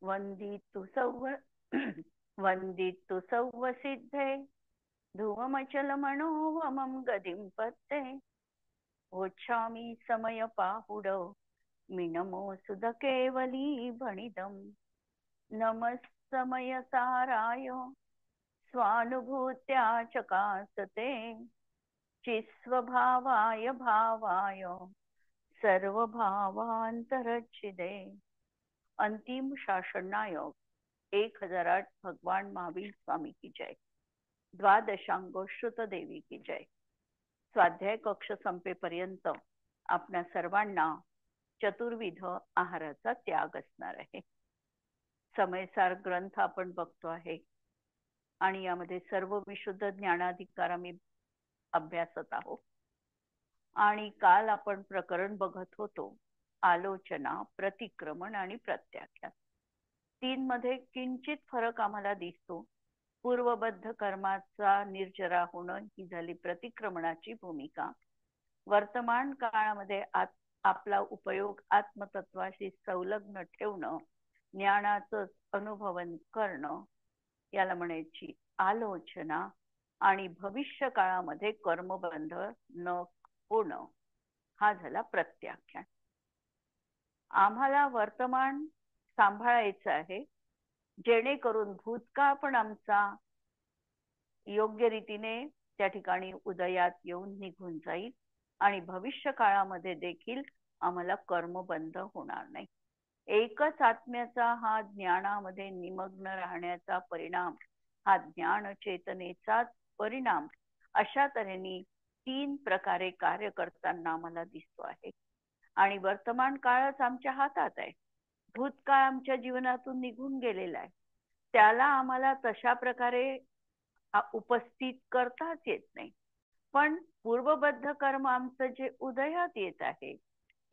वंदितु सौव वंदितु सौवसिद्धे ध्रुवमचलमनोवमं गतिं पत्ते वोच्छामि समयपाहुडौ मिनमोऽसुधकेवली भणितम् नमस्समयसाराय स्वानुभूत्या चकासते चिस्वभावाय भावाय सर्वभावांतरच्छिदे। अंतिम शासन नायक 1008 भगवान महावीर स्वामी की जय। द्वादशांगो श्रुत देवी की जय। स्वाध्याय कक्ष संपेपर्यंत आपल्या सर्वांना चतुर्विध आहाराचा त्याग असणार आहे। समयसार ग्रंथ आपण बघतो आहे आणि यामध्ये सर्व विशुद्ध ज्ञानाधिकार आम्ही अभ्यासत आहोत। आणि काल आपण प्रकरण बघत होतो आलोचना, प्रतिक्रमण आणि प्रत्याख्यान। 3 मध्ये किंचित फरक आम्हाला दिसतो। पूर्वबद्ध कर्माचा निर्जरा होणं ही झाली प्रतिक्रमणाची भूमिका। वर्तमान काळामध्ये आपला उपयोग आत्मतत्वाशी संलग्न ठेवणं, ज्ञानाचं अनुभवन करणं, याला म्हणायची आलोचना। आणि भविष्य काळामध्ये कर्मबंध न होणं हा झाला प्रत्याख्यान। आम्हाला वर्तमान सांभाळायचं आहे जेणेकरून भूतकाळ पण आमचा योग्य रीतीने त्या ठिकाणी उदयात येऊन निघून जाईल आणि भविष्य काळामध्ये देखील आम्हाला कर्मबंध होणार नाही। एकच आत्म्याचा हा ज्ञानामध्ये निमग्न राहण्याचा परिणाम, हा ज्ञान चेतनेचाच परिणाम अशा तऱ्हेने 3 प्रकारे कार्य करताना आम्हाला दिसतो आहे। आणि वर्तमान काळच आमच्या हातात आहे। भूतकाळ आमच्या जीवनातून निघून गेलेला आहे, त्याला आम्हाला तशा प्रकारे उपस्थित करताच येत नाही। पण पूर्वबद्ध कर्म आमचं जे उदयात येत आहे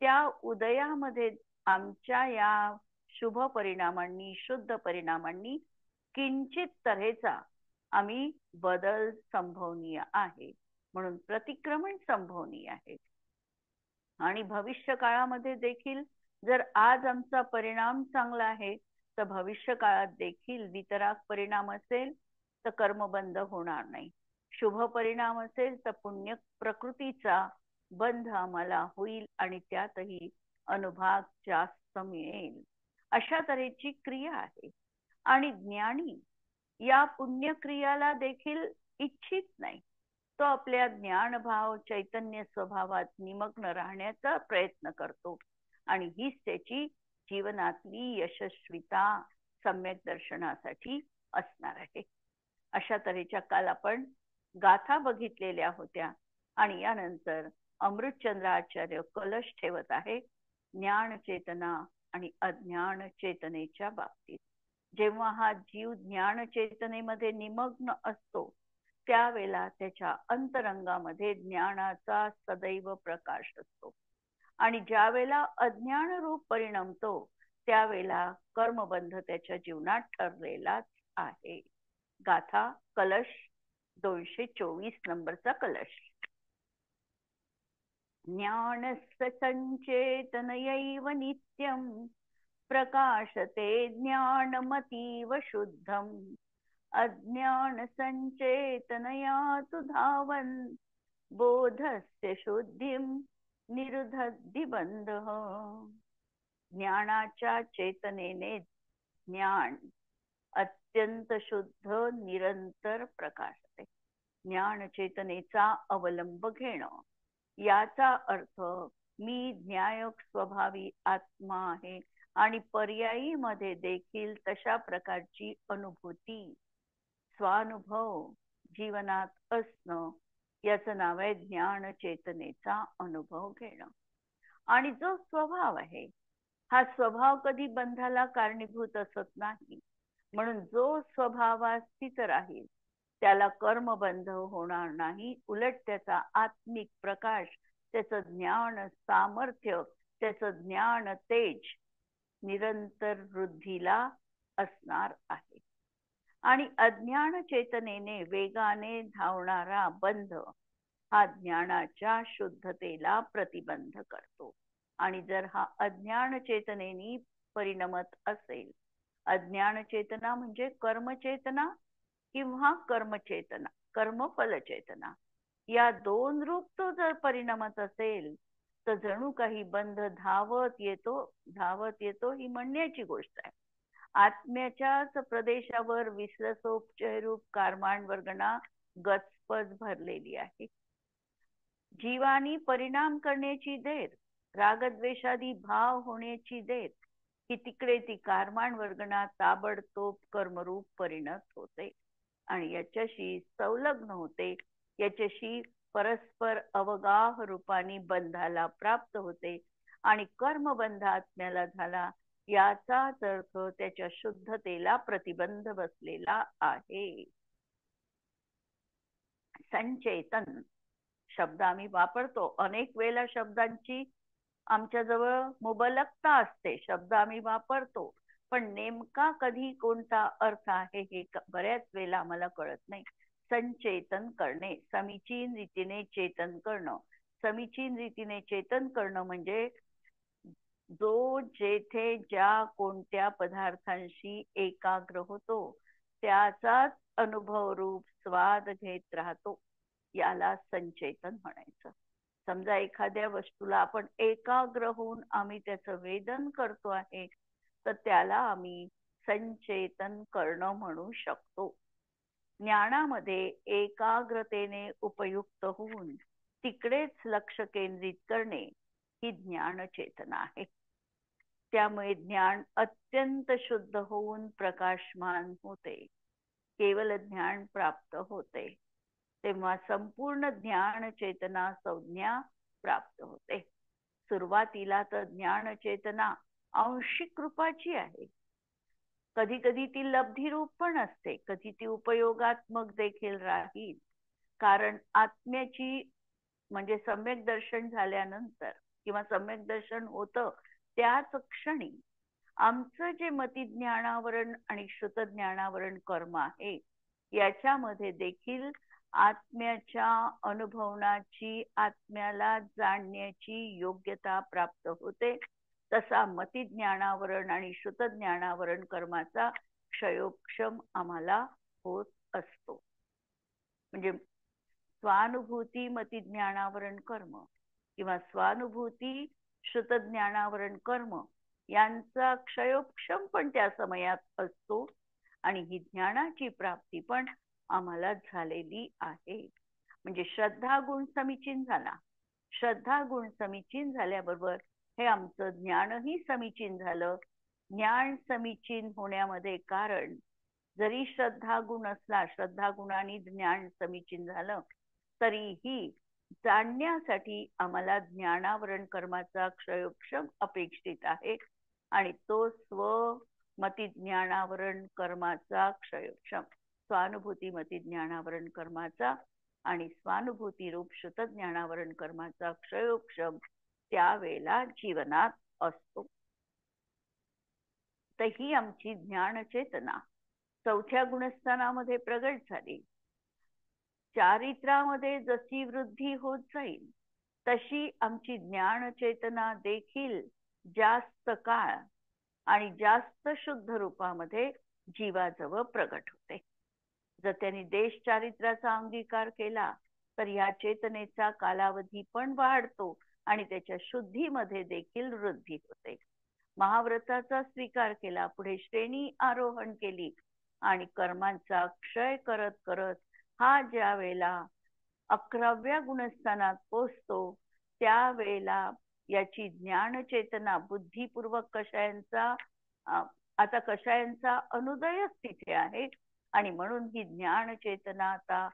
त्या उदयामध्ये आमच्या या शुभ परिणामांनी, शुद्ध परिणामांनी किंचित तऱ्हेचा आम्ही बदल संभवनीय आहे, म्हणून प्रतिक्रमण संभवनीय आहे। आणि भविष्य काळामध्ये देखील जर आज आमचा परिणाम चांगला आहे तर भविष्य काळात देखील वितराग परिणाम असेल तर कर्मबंध होणार नाही। शुभ परिणाम असेल तर पुण्य प्रकृतीचा बंध आम्हाला होईल आणि त्यातही अनुभाग जास्त मिळेल, अशा तऱ्हेची क्रिया आहे। आणि ज्ञानी या पुण्यक्रियाला देखील इच्छित नाही, तो आपल्या ज्ञानभाव चैतन्य स्वभावात निमग्न राहण्याचा प्रयत्न करतो आणि हीच त्याची जीवनातली यशस्वीता सम्यक दर्शनासाठी असणार आहे। अशा तऱ्हेच्या काल आपण गाथा बघितलेल्या होत्या आणि यानंतर अमृतचंद्र आचार्य कलश ठेवत आहे ज्ञान चेतना आणि अज्ञान चेतनेच्या बाबतीत। जेव्हा हा जीव ज्ञान चेतनेमध्ये निमग्न असतो त्यावेळेला त्याच्या अंतरंगामध्ये ज्ञानाचा सदैव प्रकाश असतो आणि ज्या वेळेला अज्ञान रूप परिणमतो त्यावेळेला कर्मबंध त्याच्या जीवनात ठरलेलाच आहे। गाथा कलश 224 नंबरचा कलश। ज्ञानस्य संचेतनयैव नित्यं प्रकाशते ज्ञानमतीव शुद्धम् अज्ञान संचेतनया तु धावन् बोधस्य शुद्धिं निरुद्धि बंधः। ज्ञानाच्या चेतनेने ज्ञान अत्यंत शुद्ध निरंतर प्रकाशते। ज्ञान चेतनेचा अवलंब घेणं याचा अर्थ मी ज्ञायक स्वभावी आत्मा आहे आणि पर्यायी मध्ये देखील तशा प्रकारची अनुभूती स्वानुभव जीवनात असणं याचं नाव आहे ज्ञान चेतनेचा अनुभव घेणं। आणि जो स्वभाव आहे हा स्वभाव कधी बंधाला कारणीभूत असत नाही, म्हणून जो स्वभावात स्थित राहील त्याला कर्मबंध होणार नाही, उलट त्याचा आत्मिक प्रकाश, त्याचं ज्ञान सामर्थ्य, त्याचं ज्ञान तेज निरंतर वृद्धीला असणार आहे। आणि अज्ञान चेतनेने वेगाने धावणारा बंध हा ज्ञानाच्या शुद्धतेला प्रतिबंध करतो। आणि जर हा अज्ञान चेतनेने परिणमत असेल अज्ञान चेतना म्हणजे कर्मचेतना किंवा कर्मचेतना, कर्मफल चेतना, या दोन रूप तो जर परिणामात असेल तर जणू काही बंध धावत येतो ही म्हणण्याची गोष्ट आहे. आत्म्याच्याच प्रदेशावर विश्वसोपचयरूप कारमाण वर्गणा गचपच भरलेली आहे. जीवानी परिणाम करण्याची देर, रागद्वेषादी भाव होण्याची देर, की तिकडे ती कारमाण वर्गणा ताबडतोब कर्मरूप परिणत होते आणि याच्याशी संलग्न होते, याच्याशी परस्पर अवगाह रूपाने बंधाला प्राप्त होते आणि कर्मबंध आत्म्याला झाला याचाच अर्थ त्याच्या शुद्धतेला प्रतिबंध बसलेला आहे. संचेतन शब्द आम्ही वापरतो, अनेक वेळेला शब्दांची आमच्याजवळ मुबलकता असते, शब्द आम्ही वापरतो, पण नेमका कधी कोणता अर्थ आहे हे बऱ्याच वेळेला आम्हाला कळत नाही. संचेतन करणे, समीचीन रीतीने चेतन करणं. समीचीन रीतीने चेतन करणं म्हणजे जो जेथे ज्या कोणत्या पदार्थांशी एकाग्र होतो त्याचाच अनुभव रूप स्वाद घेत राहतो, याला संचेतन म्हणायचं. समजा एखाद्या वस्तूला आपण एकाग्र होऊन आम्ही त्याचं वेदन करतो आहे तर त्याला आम्ही संचेतन करणं म्हणू शकतो. ज्ञानामध्ये एकाग्रतेने उपयुक्त होऊन तिकडेच लक्ष केंद्रित करणे ही ज्ञान चेतना आहे. त्यामुळे ज्ञान अत्यंत शुद्ध होऊन प्रकाशमान होते, केवल ज्ञान प्राप्त होते. तेव्हा संपूर्ण ज्ञान चेतना संज्ञा प्राप्त होते. सुरुवातीला तर ज्ञान चेतना आंशिक रूपाची आहे, कधी कधी ती लब्धी रूप पण असते, कधी ती उपयोगात्मक देखील राहील. कारण आत्म्याची म्हणजे सम्यक दर्शन झाल्यानंतर किंवा सम्यक दर्शन होतं त्याच क्षणी आमचं जे मतिज्ञानावरण आणि श्रुतज्ञानावरण कर्म आहे याच्यामध्ये देखील आत्म्याच्या अनुभवनाची, आत्म्याला जाणण्याची योग्यता प्राप्त होते. तसा मतिज्ञानावरण आणि श्रुतज्ञानावरण कर्माचा क्षयोक्षम आम्हाला होत असतो. म्हणजे स्वानुभूती मतिज्ञानावरण कर्म किंवा स्वानुभूती श्रुतज्ञानावरण कर्म यांचा क्षयोक्षम पण त्या समयात असतो आणि ही ज्ञानाची प्राप्ती पण आम्हाला झालेली आहे. म्हणजे श्रद्धा गुण समीचीन झाला, श्रद्धा गुण समीचीन झाल्याबरोबर हे आमचं ज्ञानही समीचीन झालं. ज्ञान समीचीन होण्यामध्ये कारण जरी श्रद्धा गुण असला, श्रद्धा गुणाने ज्ञान समीचीन झालं तरीही जाणण्यासाठी आम्हाला ज्ञानावरण कर्माचा क्षयोक्षम अपेक्षित आहे आणि तो स्वमती ज्ञानावरण कर्माचा क्षयोक्षम, स्वानुभूती मती ज्ञानावरण कर्माचा आणि स्वानुभूती रूप शुद्ध ज्ञानावरण कर्माचा क्षयोक्षम त्यावेळेला जीवनात असतो. तर ही आमची ज्ञान चेतना चौथ्या गुणस्थानामध्ये प्रगट झाली. चारित्र्यामध्ये जशी वृद्धी होत जाईल तशी आमची ज्ञान चेतना देखील जास्त काळ आणि जास्त शुद्ध रूपामध्ये जीवाजवळ प्रगट होते. जर त्यांनी देश चारित्र्याचा अंगीकार केला तर या चेतनेचा कालावधी पण वाढतो आणि त्याच्या शुद्धीमध्ये देखील वृद्धी होते. महाव्रताचा स्वीकार केला, पुढे श्रेणी आरोहण केली आणि कर्मांचा क्षय करत करत हा ज्या वेळेला 11व्या गुणस्थानात पोचतो त्यावेळेला याची ज्ञान चेतना बुद्धिपूर्वक कषायांचा आता कषायांचा अनुदयच तिथे आहे आणि म्हणून ही ज्ञान चेतना आता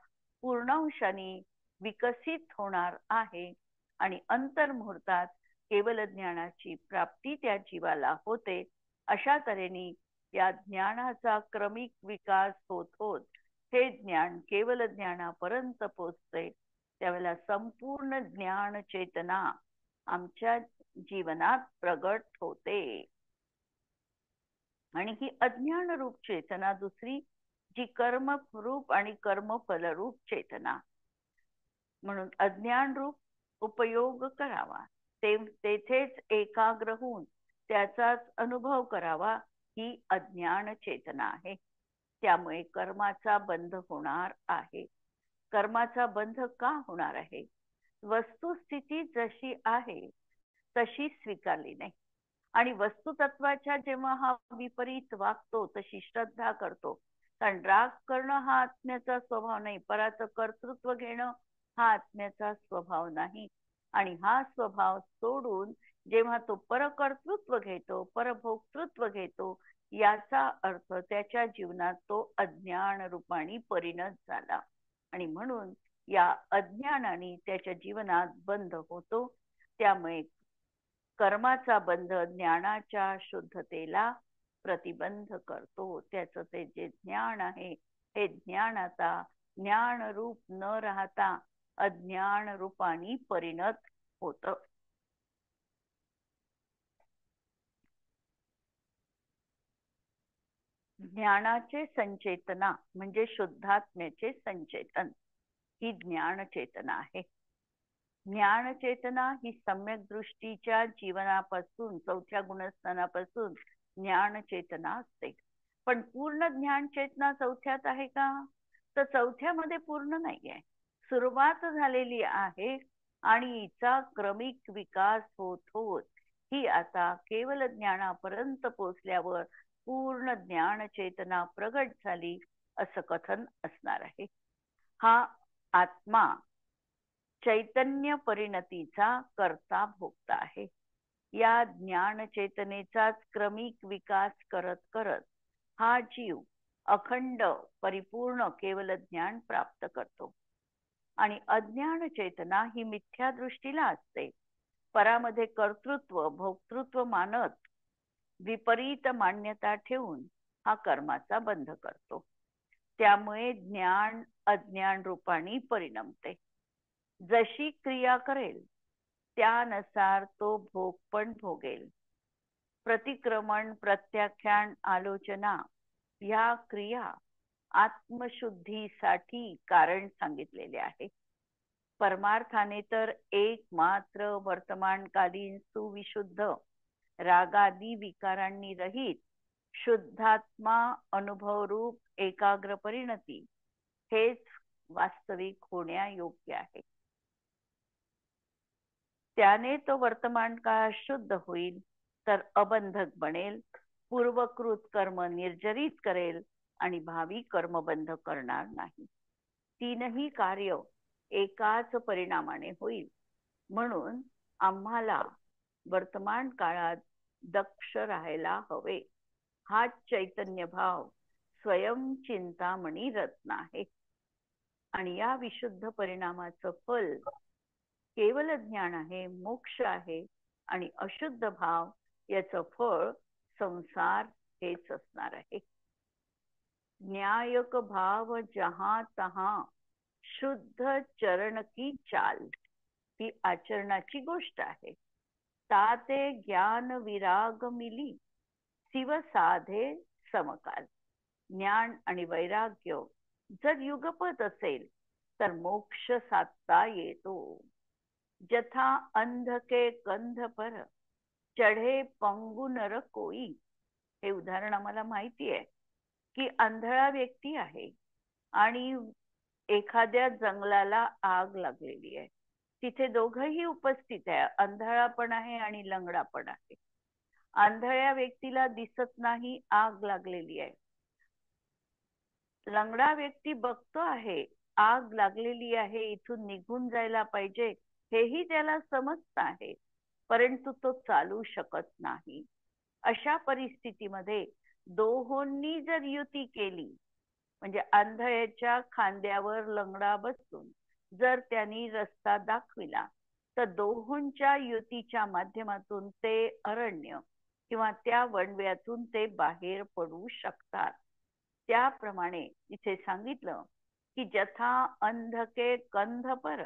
पूर्णांशाने विकसित होणार आहे आणि अंतर्मुहूर्तात केवल ज्ञानाची प्राप्ती त्या जीवाला होते. अशा तऱ्हेने या ज्ञानाचा क्रमिक विकास होत होत हे ज्ञान केवल ज्ञानापर्यंत पोचते. त्यावेळेला संपूर्ण ज्ञान चेतना आमच्या जीवनात प्रगट होते. आणि ही अज्ञान रूप चेतना दुसरी जी कर्म रूप आणि कर्मफल रूप चेतना, म्हणून अज्ञान रूप उपयोग करावा, तेथेच एकाग्र होऊन त्याचाच अनुभव करावा ही अज्ञान चेतना आहे. त्यामुळे कर्माचा बंध होणार आहे. कर्माचा बंध का होणार आहे? वस्तुस्थिती जशी आहे तशी स्वीकारली नाही. आणि वस्तुतत्वाच्या जेव्हा हा विपरीत वागतो, तशी श्रद्धा करतो. कारण राग करणं हा आत्म्याचा स्वभाव नाही, पराचं कर्तृत्व घेणं हा आत्म्याचा स्वभाव नाही. आणि हा स्वभाव सोडून जेव्हा तो परकर्तृत्व घेतो, परभोक्तृत्व घेतो, याचा अर्थ त्याच्या जीवनात तो अज्ञान रूपाने परिणत झाला. आणि म्हणून या अज्ञानाने त्याच्या जीवनात बंध होतो. त्यामुळे कर्माचा बंध ज्ञानाच्या शुद्धतेला प्रतिबंध करतो. त्याचं ते जे ज्ञान आहे, हे ज्ञान आता ज्ञान रूप न राहता अज्ञान रूपाने परिणत होतं. ज्ञानाचे संचेतना म्हणजे शुद्धात्म्याचे संचेतन ही ज्ञान चेतना आहे. ज्ञान चेतना ही सम्यक दृष्टीच्या जीवनापासून, चौथ्या गुणस्थानापासून ज्ञान चेतना असते. पण पूर्ण ज्ञान चेतना चौथ्यात आहे का? तर चौथ्यामध्ये पूर्ण नाहीये. सुरुवात झालेली आहे आणि हिचा क्रमिक विकास होत होत ही आता केवळ ज्ञानापर्यंत पोहोचल्यावर पूर्ण ज्ञान चेतना प्रगट झाली असं कथन असणार आहे. हा आत्मा चैतन्य परिणतीचा करता भोगता आहे. या ज्ञान चेतनेचाच क्रमिक विकास करत करत हा जीव अखंड परिपूर्ण केवळ ज्ञान प्राप्त करतो. आणि अज्ञान चेतना ही मिथ्या दृष्टीला असते. परामध्ये कर्तृत्व भोक्तृत्व मानत विपरीत मान्यता ठेवून हा कर्माचा बंध करतो. त्यामुळे ज्ञान अज्ञान रूपाने परिणमते. जशी क्रिया करेल त्यानुसार तो भोग पण भोगेल. प्रतिक्रमण, प्रत्याख्यान, आलोचना या क्रिया आत्मशुद्धीसाठी कारण सांगितलेले आहे. परमार्थाने तर एकमात्र वर्तमानकालीन सुविशुद्ध रागादी विकारांनी रहित शुद्धात्मा अनुभवरूप एकाग्र परिणती हेच वास्तविक होण्यायोग्य आहे. त्याने तो वर्तमान काळ शुद्ध होईल, तर अबंधक बनेल, पूर्वकृत कर्म निर्जरित करेल आणि भावी कर्मबंध करणार नाही. तीनही कार्य एकाच परिणामाने होईल. म्हणून आम्हाला वर्तमान काळात दक्ष राहायला हवे. हा चैतन्य भाव स्वयं चिंतामणी रत्न आहे. आणि या विशुद्ध परिणामाचं फल केवळ ज्ञान आहे, मोक्ष आहे. आणि अशुद्ध भाव याचं फळ संसार हेच असणार आहे. न्यायक भाव जहां तहां शुद्ध चरण की चाल ही आचरणाची गोष्ट आहे. ताते ज्ञान विराग मिली शिव साधे समकाल. ज्ञान आणि वैराग्य जर युगपत असेल तर मोक्ष साधता येतो. जथा अंध के कंध पर चढे पंगु नर कोई. हे उदाहरण आम्हाला माहिती आहे की आंधळा व्यक्ती आहे आणि एखाद्या जंगलाला आग लागलेली आहे. तिथे दोघंही उपस्थित आहे, आंधळा पण आहे आणि लंगडा पण आहे. आंधळ्या व्यक्तीला दिसत नाही आग लागलेली आहे. लंगडा व्यक्ती बघतो आहे आग लागलेली आहे, इथून निघून जायला पाहिजे, हेही त्याला समजत आहे, परंतु तो चालू शकत नाही. अशा परिस्थितीमध्ये दोहोंनी जर युती केली, म्हणजे आंधळ्याच्या खांद्यावर लंगडा बसून जर त्यांनी रस्ता दाखविला, तर दोहोंच्या युतीच्या माध्यमातून ते अरण्य किंवा त्या वणव्यातून ते बाहेर पडू शकतात. त्याप्रमाणे इथे सांगितलं की जथा अंध के कंध पर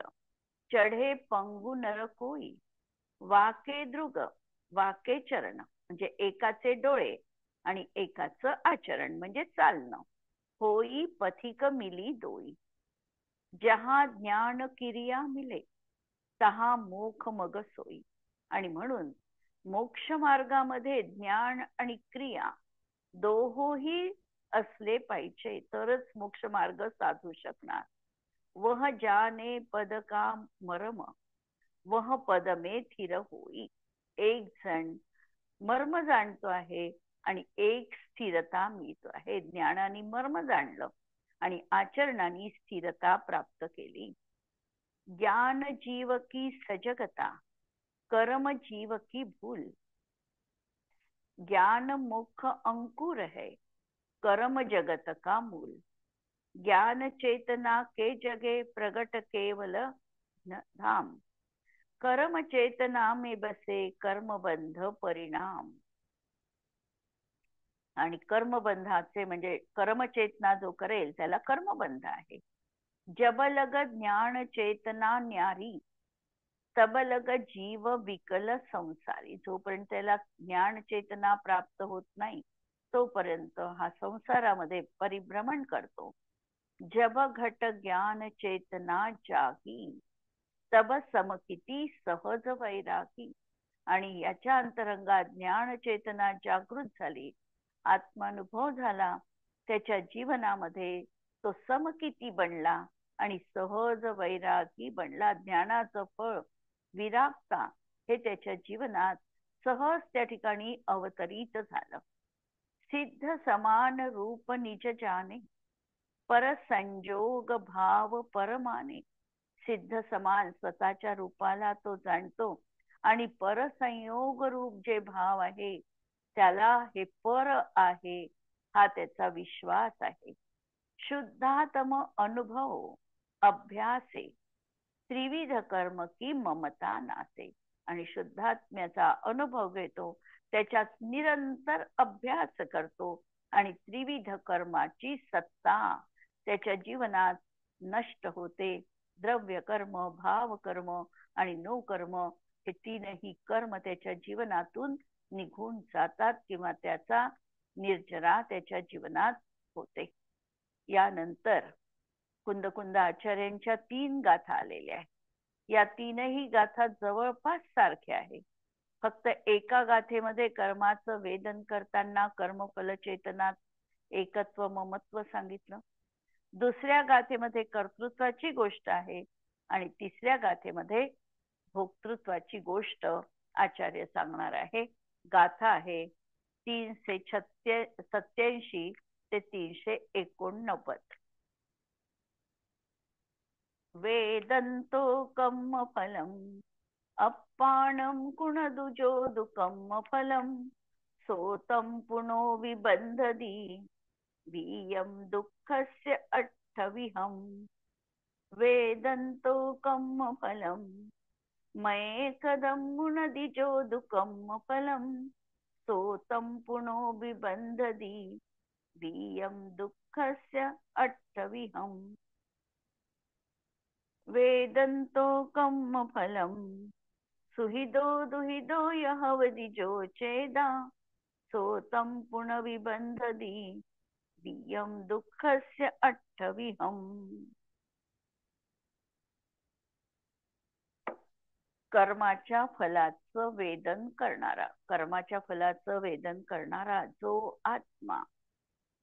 चढे पंगु नर कोई. वाके दृग वाके चरण म्हणजे एकाचे डोळे आणि एकाचं आचरण म्हणजे चालणं. होई पथिक मिली दोई. जहा ज्ञान किरिया मिले तहा मोख मग सोई. आणि म्हणून मोक्ष मार्गामध्ये ज्ञान आणि क्रिया दोहोही असले पाहिजे तरच मोक्ष मार्ग साधू शकणार. वह जाने पद का मर्म, वह पद में थिर होई. एक जण मर्म जाणतो आहे आणि एक स्थिरता मिळतो आहे. ज्ञानाने मर्म जाणलं आणि आचरणाने स्थिरता प्राप्त केली. ज्ञान जीव की सजगता, कर्म जीव की भूल. ज्ञान मुख अंकुर है, कर्म जगत का मूल. ज्ञान चेतना के जगे प्रगट केवल धाम. कर्म चेतना में बसे कर्मबंध परिणाम. आणि कर्मबंधाचे म्हणजे कर्मचेतना जो करेल त्याला कर्मबंध आहे. जबलग ज्ञान चेतना न्यारी, तबलग जीव विकल संसारी. जोपर्यंत त्याला ज्ञान चेतना प्राप्त होत नाही तोपर्यंत हा संसारामध्ये परिभ्रमण करतो. जब घट ज्ञान चेतना जागी, तब समकिती सहज वैरागी. आणि याच्या अंतरंगात ज्ञान चेतना जागृत झाली, आत्मानुभव झाला, त्याच्या जीवनामध्ये तो समकिती बनला आणि सहज वैरागी बनला. ज्ञानाचं फळ विरागता हे त्याच्या जीवनात सहज त्या ठिकाणी अवतरित झालं. सिद्ध समान रूप निज जाने, पर संजोग भाव परमाने. सिद्ध समान स्वतःच्या रूपाला तो जाणतो आणि परसंयोग रूप जे भाव आहे त्याला हे पर आहे हा त्याचा विश्वास आहे. शुद्धात्म अनुभव अभ्यासे, त्रिविध कर्म की ममता नासे. आणि शुद्धात्म्याचा अनुभव घेतो, त्याच्यात निरंतर अभ्यास करतो आणि त्रिविध कर्माची सत्ता त्याच्या जीवनात नष्ट होते. द्रव्य कर्म, भाव कर्म आणि नो कर्म हे तीनही कर्म त्याच्या जीवनातून निघून जातात किंवा त्याचा निर्जरा त्याच्या जीवनात होते. यानंतर कुंद आचार्यांच्या 3 गाथा आलेल्या आहेत. या 3ही गाथा जवळपास सारख्या आहेत. फक्त एका गाथेमध्ये कर्माचं वेदन करताना कर्मफल चेतनात एकत्व ममत्व सांगितलं. दुसऱ्या गाथेमध्ये कर्तृत्वाची गोष्ट आहे आणि तिसऱ्या गाथेमध्ये भोक्तृत्वाची गोष्ट आचार्य सांगणार आहे. गाथा आहे 387 ते 389. वेदंतो कम्म फलम, अप्पाणम कुणदुजो कम्म फलम. सोतं पुनो विबंधदी, वीयम दुःखस्य अट्ठविहम. वेदंतो कम्म फलम, मयेकदं गुणदिजो कम्म फलम. सोतं पुनो विबंधदी, वीयम दुःखस्य अट्ठविहम. वेदंतो कम्म फलम, सुहिदो दुहिदो यहवदिजो चेदा. सोतं पुनर्विबंधदी, वीयम दुःखस्य अट्ठविहम. कर्माच्या फलाचं वेदन करणारा, कर्माच्या फलाचं वेदन करणारा जो आत्मा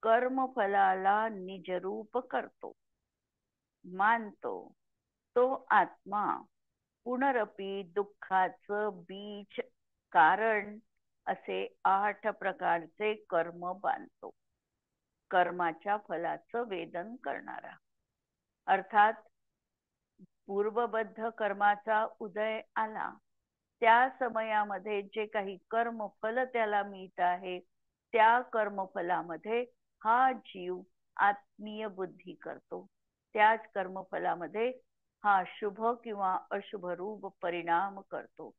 कर्मफलाला निजरूप करतो, मानतो, तो आत्मा पुनरपी दुःखाचं बीज कारण असे 8 प्रकारचे कर्म बांधतो. कर्माच्या फलाचं वेदन करणारा अर्थात पूर्वबद्ध कर्माचा उदय आला त्या समयामध्ये जे काही कर्मफल त्याला मिळत आहे त्या कर्मफलामध्ये हा जीव आत्मीय बुद्धी करतो. त्याच कर्मफलामध्ये हा शुभ किंवा अशुभ रूप परिणाम करतो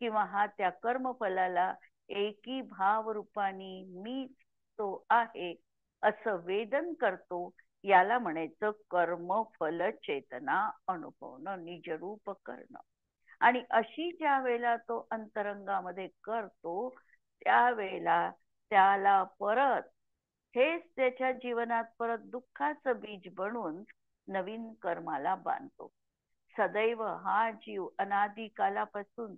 किंवा हा त्या कर्मफलाला एकी भाव रूपाने मीच तो आहे असं वेदन करतो. याला म्हणायचं कर्मफल चेतना अनुभवणं, निजरूप करणं. आणि अशी ज्या वेळेला तो अंतरंगामध्ये करतो त्यावेळेला त्याला परत हेच त्याच्या जीवनात परत दुःखाचं बीज बनून नवीन कर्माला बांधतो. सदैव हा जीव अनादी कालापासून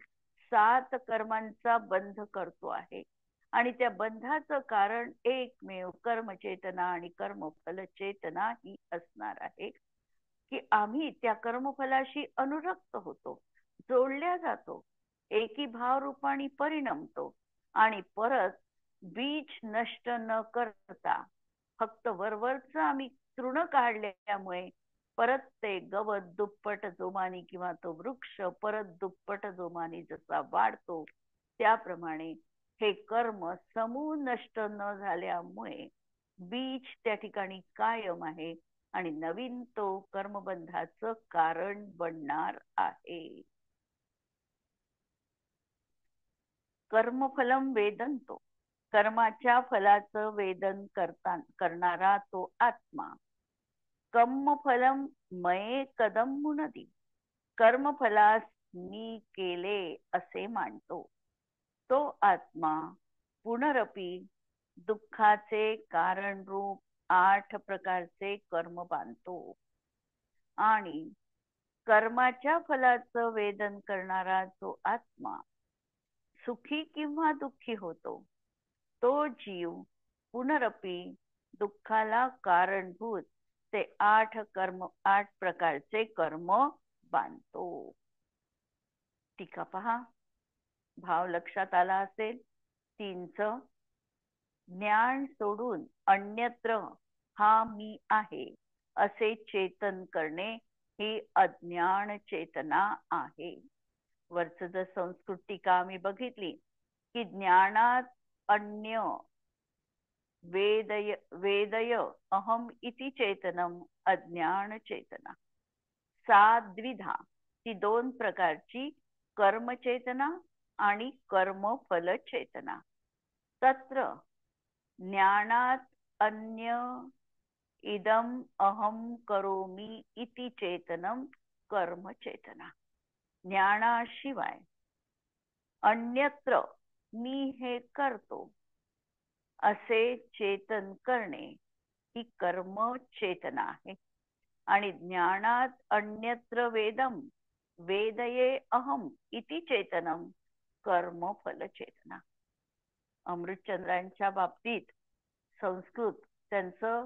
7 कर्मांचा बंध करतो आहे आणि त्या बंधाचं कारण एकमेव कर्मचेतना आणि कर्मफल चेतना ही असणार आहे, की आम्ही त्या कर्मफलाशी अनुरक्त होतो, जोडल्या जातो, एकी भाव रूपाने परिणमतो आणि परत बीज नष्ट न करता फक्त वरवरच आम्ही तृण काढल्यामुळे परत ते गवत दुप्पट जोमाने किंवा तो वृक्ष परत दुप्पट जोमाने जसा वाढतो, त्याप्रमाणे हे कर्म समूळ नष्ट न झाल्यामुळे बीज त्या ठिकाणी कायम आहे आणि नवीन तो कर्मबंधाचं कारण बनणार आहे. कर्मफलम वेदनतो, कर्माच्या फलाचं वेदन करणारा तो आत्मा. कर्मफलम मये कदम मुनदी, कर्मफलास मी केले असे मानतो. तो आत्मा पुनरपी दुःखाचे कारण रूप 8 प्रकारचे कर्म बांधतो आणि कर्माच्या फलाचं वेदन करणारा जो आत्मा सुखी किंवा दुःखी होतो, तो जीव पुनरपी दुःखाला कारणभूत ते 8 प्रकारचे कर्म बांधतो. टीका पहा, भाव लक्षात आला असेल. 3चं, ज्ञान सोडून अन्यत्र हा मी आहे असे चेतन करणे ही अज्ञान चेतना आहे. वरच जर संस्कृत टीका आम्ही बघितली की ज्ञानात अन्य वेदय अहम इति चेतनम अज्ञान चेतना. द्विधा, ती 2 प्रकारची कर्मचेतना आणि कर्मफल चेतना. तत्र ज्ञानात अन्य इदम अहम करोमी इति चेतनम कर्म चेतना. ज्ञानाशिवाय अन्यत्र मी हे करतो असे चेतन करणे ही कर्म चेतना आहे. आणि ज्ञानात अन्यत्र वेदम वेदये अहम इति चेतनम कर्मफल चेतना. अमृतचंद्रांच्या बाबतीत संस्कृत त्यांचं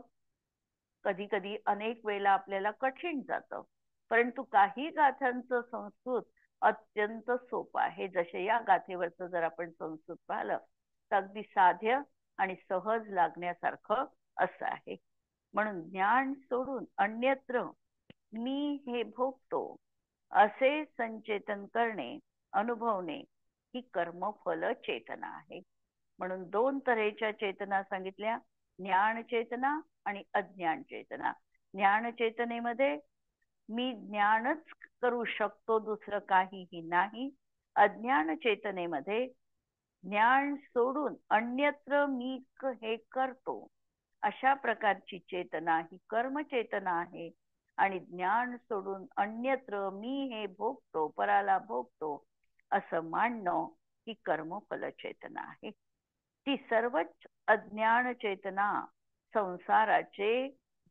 कधी कधी अनेक वेळेला आपल्याला कठीण जातं, परंतु काही गाथांचं संस्कृत अत्यंत सोपं आहे. जसे या गाथेवरचं जर आपण संस्कृत पाहिलं तर अगदी साध्य आणि सहज लागण्यासारखं असं आहे. म्हणून ज्ञान सोडून अन्यत्र मी हे भोगतो असे संचेतन करणे, अनुभवणे ही कर्मफल चेतना आहे. म्हणून 2 तऱ्हेच्या चेतना सांगितल्या, ज्ञान चेतना आणि अज्ञान चेतना. ज्ञान चेतनेमध्ये मी ज्ञानच करू शकतो, दुसरं काहीही नाही. अज्ञान चेतनेमध्ये ज्ञान सोडून अन्यत्र मी हे करतो अशा प्रकारची चेतना ही कर्मचेतना आहे. आणि ज्ञान सोडून अन्यत्र मी हे भोगतो, पराला भोगतो असं मानणं ही कर्मफल चेतना आहे. ती सर्वच अज्ञान चेतना संसाराचे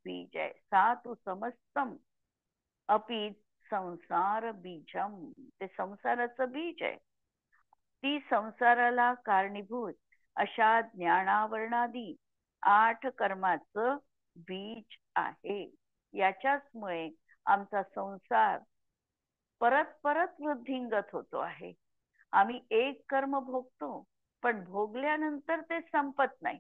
बीज आहे. सातु समस्तम अपि संसार बीजम, ते संसाराचं बीज आहे. ती संसाराला कारणीभूत अशा ज्ञानावरणादी 8 कर्माचं बीज आहे. याच्याचमुळे आमचा संसार परत परत वृद्धिंगत होतो आहे. आम्ही एक कर्म भोगतो, पण भोगल्यानंतर ते संपत नाही.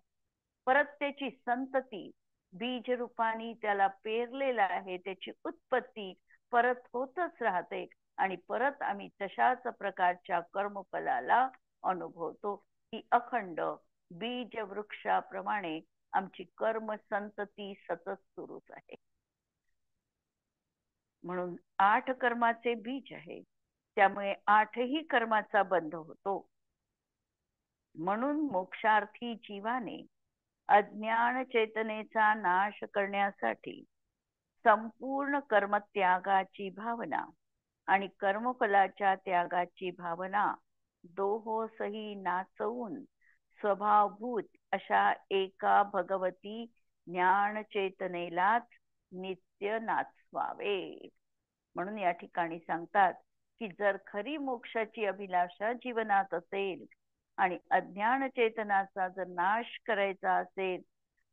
परत त्याची संतती बीज रूपाने त्याला पेरलेला आहे, त्याची उत्पत्ती परत होतच राहते आणि परत आम्ही तशाच प्रकारच्या कर्मफलाला अनुभवतो. ही अखंड बीज वृक्षाप्रमाणे आमची कर्म संतती सतत सुरूच आहे. म्हणून 8 कर्माचे बीज आहे, त्यामुळे 8ही कर्माचा बंध होतो. म्हणून मोक्षार्थी जीवाने अज्ञान चेतनेचा नाश करण्यासाठी संपूर्ण कर्मत्यागाची भावना आणि कर्मफलाच्या त्यागाची भावना दोहोसही नाचवून स्वभावभूत अशा एका भगवती ज्ञान चेतनेलाच नित्य नाचवावे. म्हणून या ठिकाणी सांगतात की जर खरी मोक्षाची अभिलाषा जीवनात असेल आणि अज्ञान चेतनाचा जर नाश करायचा असेल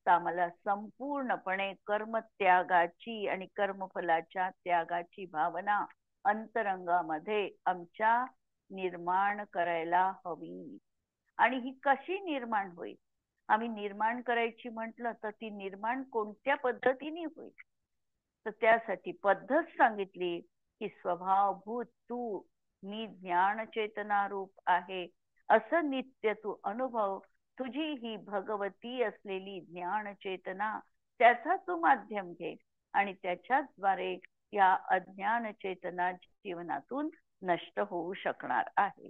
तर आम्हाला संपूर्णपणे कर्मत्यागाची आणि कर्मफलाच्या त्यागाची भावना अंतरंगामध्ये आमच्या निर्माण करायला हवी. आणि ही कशी निर्माण होईल? आम्ही निर्माण करायची म्हटलं तर ती निर्माण कोणत्या पद्धतीने होईल? तर त्यासाठी पद्धत सांगितली की स्वभावभूत तू मी ज्ञान चेतना रूप आहे असं नित्य तू अनुभव. तुझी ही भगवती असलेली ज्ञान चेतना त्याचा तू माध्यम घे आणि त्याच्याद्वारे या अज्ञान चेतना जीवनातून नष्ट होऊ शकणार आहे.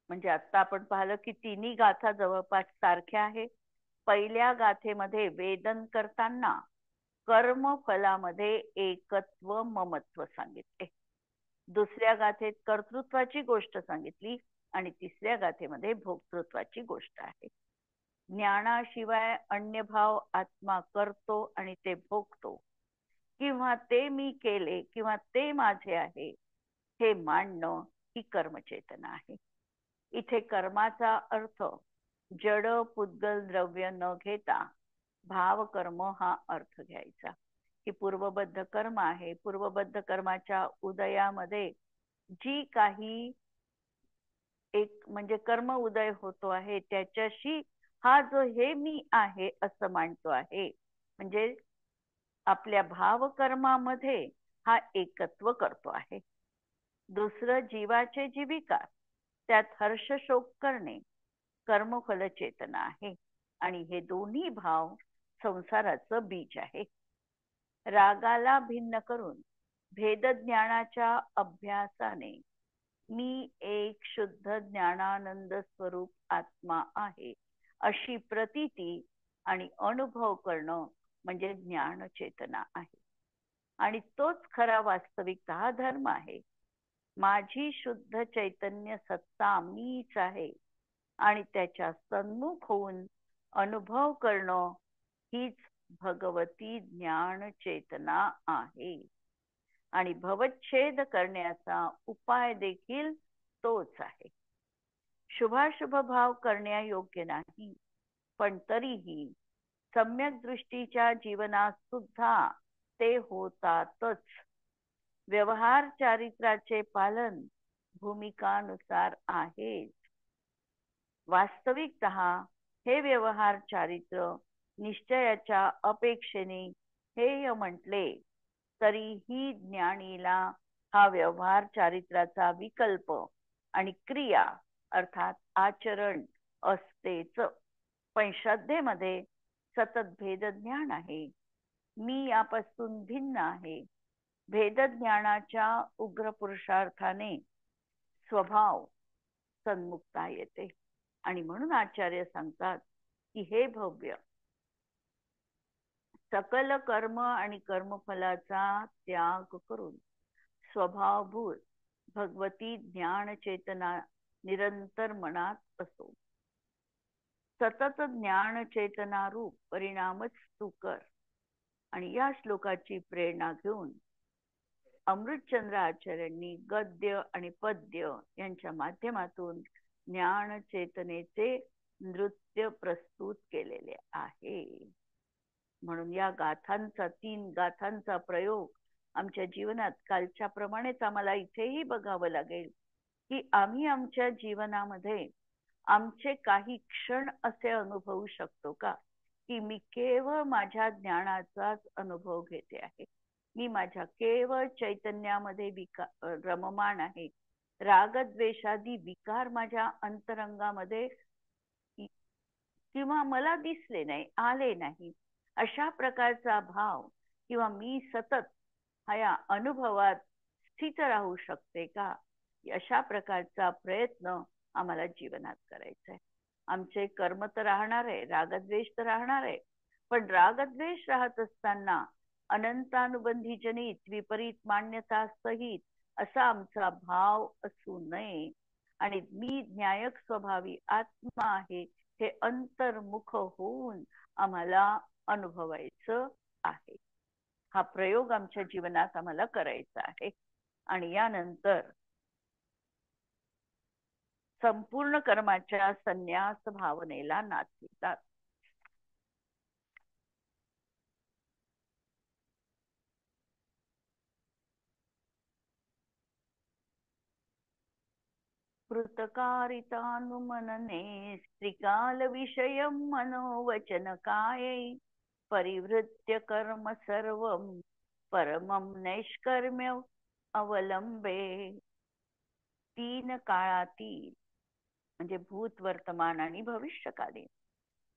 म्हणजे आता आपण पाहिलं की तिन्ही गाथा जवळपास सारख्या आहे. पहिल्या गाथेमध्ये वेदन करताना कर्मफलामध्ये एकत्व ममत्व सांगितले. दुसऱ्या गाथेत कर्तृत्वाची गोष्ट सांगितली आणि तिसऱ्या गाथेमध्ये भोक्तृत्वाची गोष्ट आहे. ज्ञानाशिवाय अन्य भाव आत्मा करतो आणि ते भोगतो किंवा ते मी केले किंवा ते माझे आहे हे मानणं ही कर्मचेतना आहे. इथे कर्माचा अर्थ जड पुद्गल द्रव्य न घेता भाव कर्म हा अर्थ घ्यायचा. की पूर्वबद्ध कर्म आहे, पूर्वबद्ध कर्माच्या उदयामध्ये जी काही एक म्हणजे कर्म उदय होतो आहे त्याच्याशी हा जो हे मी आहे असं मानतो आहे. म्हणजे आपल्या भावकर्मामध्ये हा एकत्व करतो आहे. दुसरं जीवाचे जीविका त्यात हर्ष शोक करणे कर्मफल चेतना आहे आणि हे दोन्ही भाव संसाराचं बीज आहे. रागाला भिन्न करून भेद ज्ञानाच्या अभ्यासाने मी एक शुद्ध ज्ञानानंद स्वरूप आत्मा आहे अशी प्रतीती आणि अनुभव करणं म्हणजे ज्ञान चेतना आहे. आणि तोच खरा वास्तविकता हा धर्म आहे. माझी शुद्ध चैतन्य सत्ता मीच आहे आणि त्याच्या सन्मुख होऊन अनुभव करणं हीच भगवती ज्ञान चेतना आहे. आणि भवच्छेद करण्याचा उपाय देखील तोच आहे. शुभाशुभ भाव करण्यायोग्य नाही, पण तरीही सम्यक दृष्टीच्या जीवनात सुद्धा ते होतातच. व्यवहार चारित्राचे पालन भूमिकानुसार आहे. वास्तविकतः हे व्यवहार चारित्र निश्चयाच्या अपेक्षेने हेय म्हटले तरीही ज्ञानीला हा व्यवहार चारित्राचा विकल्प आणि क्रिया अर्थात आचरण असतेच. पण श्रद्धेमध्ये सतत भेद ज्ञान आहे. मी यापासून भिन्न आहे. भेद ज्ञानाच्या उग्र पुरुषार्थाने स्वभाव सन्मुखता येते. आणि म्हणून आचार्य सांगतात की हे भव्य सकल कर्म आणि कर्मफलाचा त्याग करून स्वभावभूत भगवती ज्ञान चेतना निरंतर मनात असो. सतत ज्ञान चेतना रूप परिणामच तू कर. आणि या श्लोकाची प्रेरणा घेऊन अमृतचंद्र आचार्यांनी गद्य आणि पद्य यांच्या माध्यमातून ज्ञान चेतनेचे नृत्य प्रस्तुत केलेले आहे. म्हणून या गाथांचा 3 गाथांचा प्रयोग आमच्या जीवनात कालच्या प्रमाणेच आम्हाला इथेही बघावं लागेल की आम्ही आमच्या जीवनामध्ये आमचे काही क्षण असे अनुभवू शकतो का की मी केवळ माझ्या ज्ञानाचाच अनुभव घेते आहे. मी माझ्या केवळ चैतन्यामध्ये रममाण आहे. रागद्वेषादी विकार माझ्या अंतरंगामध्ये किंवा मला दिसले नाही, आले नाही, अशा प्रकारचा भाव किंवा मी सतत ह्या अनुभवात स्थित राहू शकते का, अशा प्रकारचा प्रयत्न आम्हाला जीवनात करायचा आहे. आमचे कर्म तर राहणार आहे, रागद्वेष तर राहणार आहे, पण रागद्वेष राहत असताना अनंतानुबंधी जनित विपरीत मान्यता सहित असा आमचा भाव असू नये. आणि मी न्यायक स्वभावी आत्मा आहे हे अंतर्मुख होऊन आम्हाला अनुभवायचं आहे. हा प्रयोग आमच्या जीवनात आम्हाला करायचा आहे. आणि यानंतर संपूर्ण कर्माच्या संन्यास भावनेला नाचवितात. कृतकारितानुमनने स्त्रीकाल विषयं मनोवचन काये परिवृत्य कर्म सर्वं परमं नैष्कर्म्य अवलंबे. तीन काळातील म्हणजे भूत, वर्तमान आणि भविष्यकालीन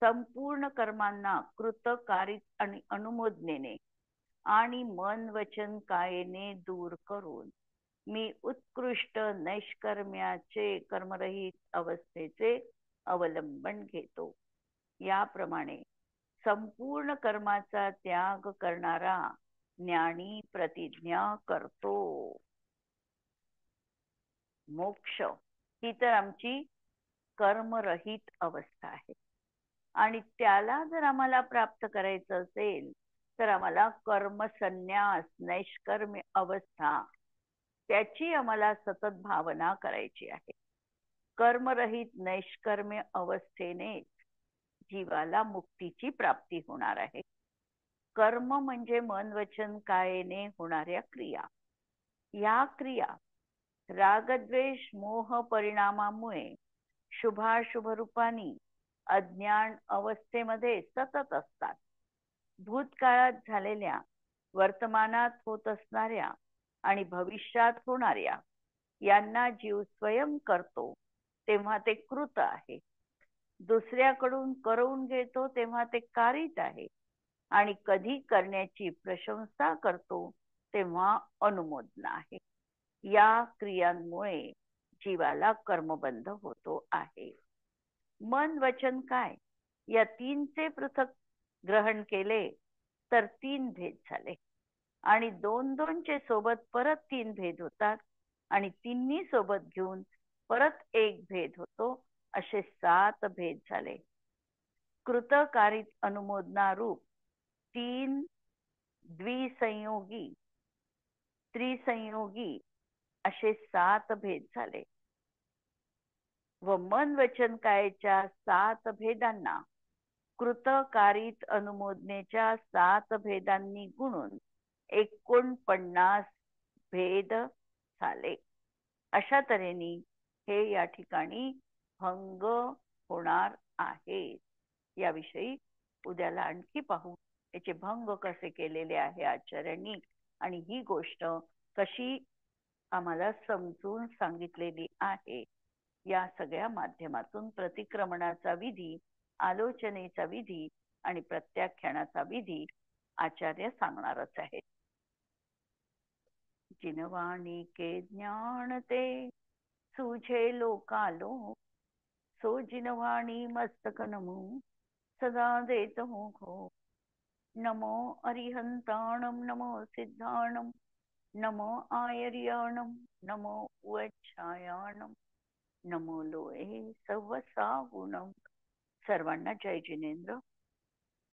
संपूर्ण कर्मांना कृतकारित आणि अनुमोदनेने आणि मन वचन कायेने दूर करून मी उत्कृष्ट नैष्कर्म्याचे कर्मरहित अवस्थेचे अवलंबन घेतो. याप्रमाणे संपूर्ण कर्माचा त्याग करणारा ज्ञानी प्रतिज्ञा करतो. मोक्ष ही तर आमची कर्मरहित अवस्था आहे आणि त्याला जर आम्हाला प्राप्त करायचं असेल तर आम्हाला कर्मसन्यास नैष्कर्म्य अवस्था त्याची आम्हाला सतत भावना करायची आहे. कर्मरहित नैष्कर्म्य अवस्थेने जीवाला मुक्तीची प्राप्ती होणार आहे. कर्म म्हणजे मन वचन कायेने होणाऱ्या क्रिया. या क्रिया रागद्वेष मोह परिणामामुळे शुभाशुभ रूपानी अज्ञान अवस्थेमध्ये सतत असतात. भूतकाळात झालेल्या, वर्तमानात होत असणाऱ्या आणि भविष्यात होणाऱ्या यांना जीव स्वयं करतो तेव्हा ते कृत आहे. दुसऱ्याकडून करवून घेतो तेव्हा ते कारित आहे आणि कधी करण्याची प्रशंसा करतो तेव्हा अनुमोदन आहे. या क्रियांमुळे जीवाला कर्मबंध होतो आहे. मन वचन काय या तीनचे पृथक ग्रहण केले तर तीन भेद झाले आणि दोन दोनचे सोबत परत तीन भेद होतात आणि तिन्ही सोबत घेऊन परत एक भेद होतो. असे 7 भेद झाले. कृतकारित अनुमोदनारूप 3 द्विसंयोगी त्रिसंयोगी असे 7 भेद झाले व मन वचन कायेच्या 7 भेदांना कृतकारित अनुमोदनेच्या 7 भेदांनी गुणून 49 भेद झाले. अशा तऱ्हेने हे या ठिकाणी भंग होणार आहे. याविषयी उद्याला आणखी पाहू. याचे भंग कसे केलेले आहे आचार्यांनी आणि ही गोष्ट कशी आम्हाला समजून सांगितलेली आहे. या सगळ्या माध्यमातून प्रतिक्रमणाचा विधी, आलोचनेचा विधी आणि प्रत्याख्यानाचा विधी आचार्य सांगणारच आहेत. जिनवाणी के ज्ञान ते सूझे लोकालो सो जिनवाणी मस्तक नमो सदा देत हो खो. नमो अरिहंताणम नमो सिद्धाणम नमो आयर्याणम नमो वच्छायाणम नमो लोहे सवसा गुणम. सर्वांना जय जिनेंद्र.